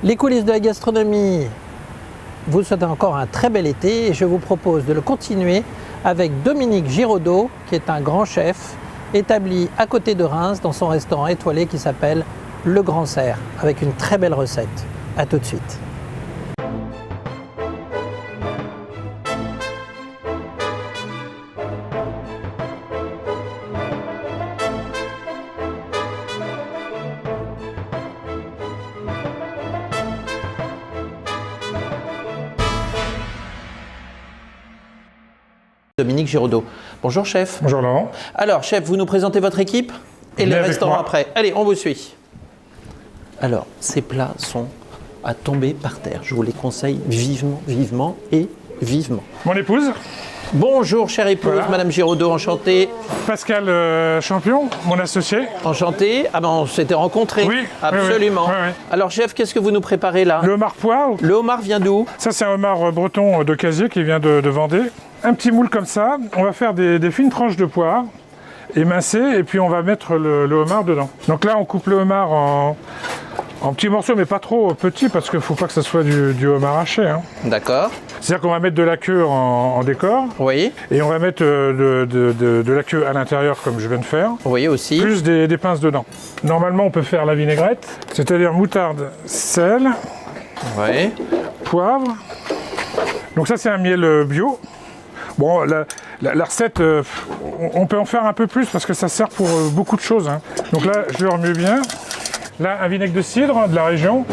Les coulisses de la gastronomie vous souhaitent encore un très bel été et je vous propose de le continuer avec Dominique Giraudot, qui est un grand chef établi à côté de Reims dans son restaurant étoilé qui s'appelle Le Grand Cerf, avec une très belle recette. A tout de suite. Dominique Giraudot. Bonjour chef. Bonjour Laurent. Alors chef, vous nous présentez votre équipe et le restaurant après. Allez, on vous suit. Alors, ces plats sont à tomber par terre. Je vous les conseille vivement, vivement et vivement. Mon épouse. Bonjour chère épouse, voilà. Madame Giraudot, enchantée. Pascal Champion, mon associé. Enchanté. Ah ben on s'était rencontrés. Oui. Absolument. Oui, oui. Alors chef, qu'est-ce que vous nous préparez là? Le homard poivre. Le homard vient d'où? Ça c'est un homard breton de Casier qui vient de Vendée. Un petit moule comme ça. On va faire des fines tranches de poire émincées et puis on va mettre le homard dedans. Donc là on coupe le homard en petits morceaux, mais pas trop petits parce qu'il ne faut pas que ça soit du homard haché. Hein. D'accord. C'est-à-dire qu'on va mettre de la queue en décor. Oui. Et on va mettre de la queue à l'intérieur comme je viens de faire. Oui aussi. Plus des pinces dedans. Normalement on peut faire la vinaigrette, c'est-à-dire moutarde, sel, oui. Poivre. Donc ça c'est un miel bio. Bon, la recette, on peut en faire un peu plus parce que ça sert pour beaucoup de choses. Hein. Donc là, je le remue bien. Là, un vinaigre de cidre de la région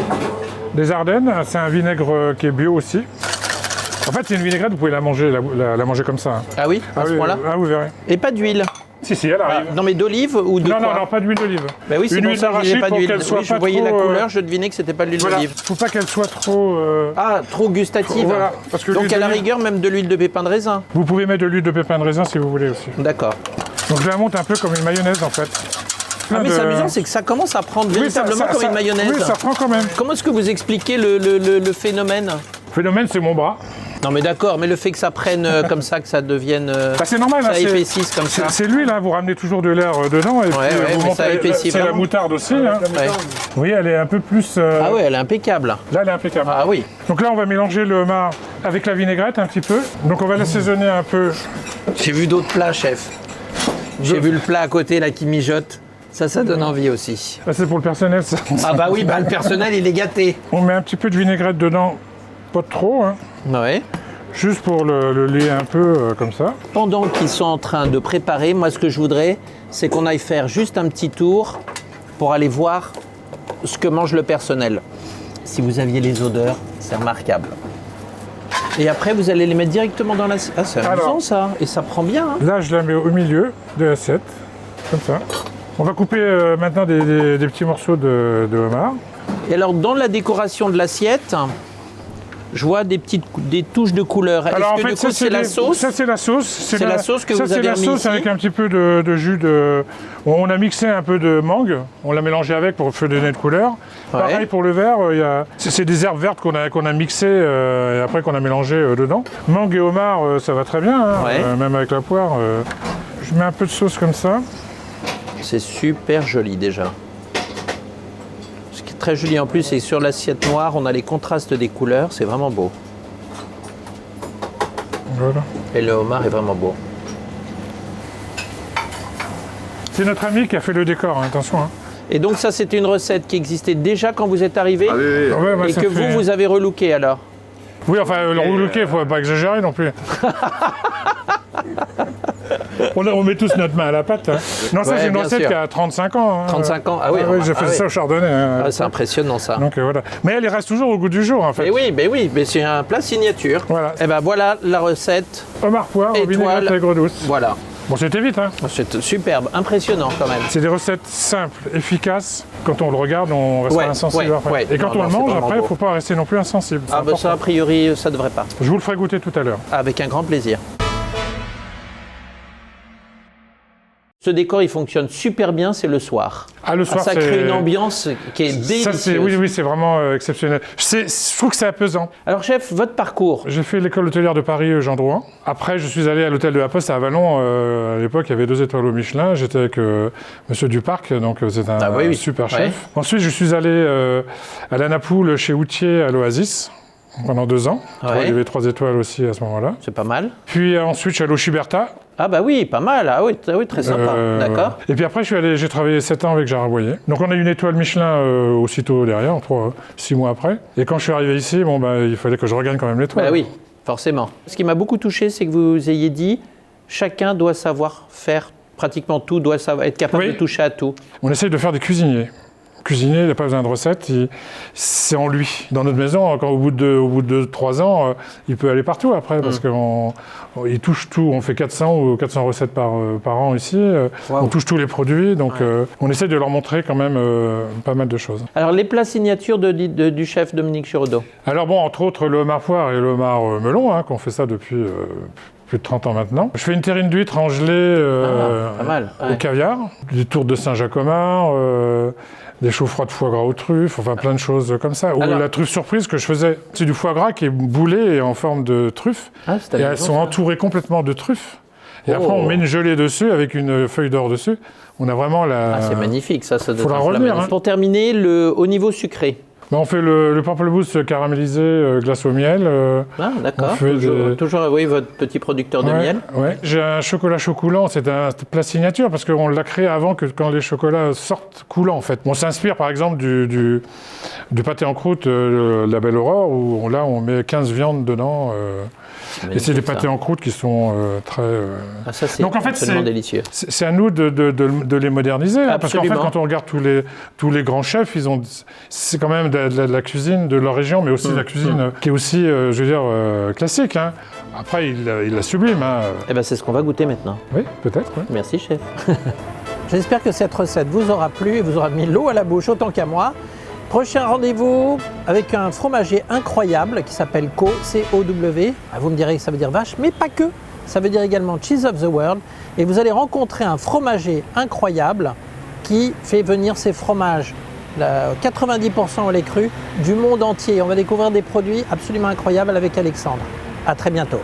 des Ardennes. C'est un vinaigre qui est bio aussi. En fait, c'est une vinaigrette, vous pouvez la manger, la manger comme ça. Hein. Ah oui, à ce point-là. Ah, vous verrez. Et pas d'huile? Si, elle arrive. Non, mais d'olive ou de quoi? Non, pas d'huile d'olive. Ben oui, c'est une bon, huile ça, d'arachide pas pour d'huile. qu'elle soit Oui, je pas voyais trop, la couleur, je devinais que c'était pas de l'huile voilà. d'olive. Faut pas qu'elle soit trop... Ah, trop gustative. Voilà, parce que donc à la rigueur, même de l'huile de pépin de raisin. Vous pouvez mettre de l'huile de pépin de raisin si vous voulez aussi. D'accord. Donc je la monte un peu comme une mayonnaise en fait. Ah mais c'est amusant, c'est que ça commence à prendre véritablement comme une mayonnaise. Oui, ça prend quand même. Comment est-ce que vous expliquez le phénomène? Le phénomène, c'est mon bras. Non mais d'accord, mais le fait que ça prenne comme ça, que ça devienne... c'est normal, ça épaississe comme ça. C'est l'huile, hein, vous ramenez toujours de l'air dedans et puis vous montez, c'est la moutarde aussi. Hein. Ouais. Oui, elle est un peu plus... Ah oui, elle est impeccable. Là, elle est impeccable. Ah oui. Donc là, on va mélanger le homard avec la vinaigrette un petit peu. Donc on va l'assaisonner un peu. J'ai vu d'autres plats, chef. J'ai vu le plat à côté là qui mijote. Ça donne envie aussi. Là, c'est pour le personnel, ça. Ah bah oui, bah le personnel, il est gâté. On met un petit peu de vinaigrette dedans, pas trop, hein. Ouais. Juste pour le lier un peu comme ça. Pendant qu'ils sont en train de préparer, moi ce que je voudrais, c'est qu'on aille faire juste un petit tour pour aller voir ce que mange le personnel. Si vous aviez les odeurs, c'est remarquable. Et après, vous allez les mettre directement dans l'assiette. Ah, c'est amusant ça. Et ça prend bien. Hein. Là, je la mets au milieu de l'assiette, comme ça. On va couper maintenant des petits morceaux de homard. Et alors, dans la décoration de l'assiette, je vois des touches de couleur. Alors, est-ce que du coup, c'est la sauce? Ça, c'est la sauce. C'est la sauce que vous avez remis ici. C'est la sauce avec un petit peu de jus de... On a mixé un peu de mangue. On l'a mélangé avec pour donner de couleur. Ouais. Pareil pour le vert. C'est des herbes vertes qu'on a mixées et après qu'on a mélangé dedans. Mangue et homard, ça va très bien. Hein, ouais. Même avec la poire. Je mets un peu de sauce comme ça. C'est super joli déjà. Ce qui est très joli en plus, c'est que sur l'assiette noire, on a les contrastes des couleurs, c'est vraiment beau. Voilà. Et le homard est vraiment beau. C'est notre ami qui a fait le décor, hein, attention. Hein. Et donc ça, c'était une recette qui existait déjà quand vous êtes arrivé, ah, oui. Ouais, et que vous avez relooké alors? Oui, enfin, le relooké, il ne faut pas exagérer non plus. On met tous notre main à la pâte. Hein. Non, ça, ouais, c'est une recette qui a 35 ans. Hein. 35 ans, ah oui. J'ai fait ça au chardonnay. Hein, ah, c'est impressionnant ça. Donc voilà. Mais elle reste toujours au goût du jour en fait. Mais oui, mais c'est un plat signature. Voilà. Et ben voilà la recette. Homard poivre, vinaigrette aigre douce. Voilà. Bon, c'était vite, hein. C'est superbe, impressionnant quand même. C'est des recettes simples, efficaces. Quand on le regarde, on reste insensible après. Ouais. Et quand on le mange, après, il ne faut pas rester non plus insensible. Ah bah ça, a priori, ça devrait pas. Je vous le ferai goûter tout à l'heure. Avec un grand plaisir. Ce décor, il fonctionne super bien, c'est le soir. Ah, le soir, ça crée une ambiance qui est délicieuse. Oui, c'est vraiment exceptionnel. Je trouve que c'est apaisant. Alors, chef, votre parcours? J'ai fait l'école hôtelière de Paris, Jean Drouin. Après, je suis allé à l'hôtel de la Poste à Avallon. À l'époque, il y avait 2 étoiles au Michelin. J'étais avec Monsieur Duparc, donc c'est un super chef. Ensuite, je suis allé à la Napoule chez Outier à l'Oasis pendant 2 ans. Il y avait 3 étoiles aussi à ce moment-là. C'est pas mal. Puis ensuite, je suis allé au Chiberta. Ah bah oui, pas mal. Ah oui, très sympa. D'accord. Et puis après, j'ai travaillé 7 ans avec Gérard Boyer. Donc on a eu une étoile Michelin aussitôt derrière, 6 mois après. Et quand je suis arrivé ici, il fallait que je regagne quand même l'étoile. Bah oui, forcément. Ce qui m'a beaucoup touché, c'est que vous ayez dit chacun doit savoir faire pratiquement tout, doit être capable de toucher à tout. On essaye de faire des cuisiniers. Cuisinier, il n'a pas besoin de recettes, c'est en lui. Dans notre maison, au bout de 3 ans, il peut aller partout après, parce qu'il touche tout. On fait 400 ou 400 recettes par an ici. On touche tous les produits, donc on essaie de leur montrer quand même pas mal de choses. Alors, les plats signatures du chef Dominique Giraudot? Alors bon, entre autres, le homard poire et le homard melon, qu'on fait ça depuis... plus de 30 ans maintenant. Je fais une terrine d'huître en gelée au caviar, des tourtes de Saint-Jacomard, des choux froids de foie gras aux truffes, enfin plein de choses comme ça. Ou la truffe surprise que je faisais, c'est du foie gras qui est boulé et en forme de truffe. Et elles sont entourées complètement de truffes. Et après, on met une gelée dessus avec une feuille d'or dessus. On a vraiment la... c'est magnifique, ça doit faut la revenir. Pour terminer, au niveau sucré. On fait le pamplemousse caramélisé glace au miel. D'accord. Toujours votre petit producteur de miel. Ouais. J'ai un chocolat chaud coulant, c'est un plat signature parce qu'on l'a créé avant que quand les chocolats sortent coulants en fait. On s'inspire par exemple du pâté en croûte, la Belle Aurore, où là on met 15 viandes dedans. Et c'est des pâtés en croûte qui sont très... ça c'est absolument délicieux. C'est à nous de les moderniser. Parce qu'en fait, quand on regarde tous les grands chefs, c'est quand même de la cuisine de leur région, mais aussi de la cuisine qui est aussi, classique. Après, il la sublime. C'est ce qu'on va goûter maintenant. Oui, peut-être. Ouais. Merci, chef. J'espère que cette recette vous aura plu et vous aura mis l'eau à la bouche autant qu'à moi. Prochain rendez-vous avec un fromager incroyable qui s'appelle C-O-W. Vous me direz que ça veut dire vache, mais pas que. Ça veut dire également Cheese of the World. Et vous allez rencontrer un fromager incroyable qui fait venir ses fromages, 90% au lait cru, du monde entier. On va découvrir des produits absolument incroyables avec Alexandre. À très bientôt.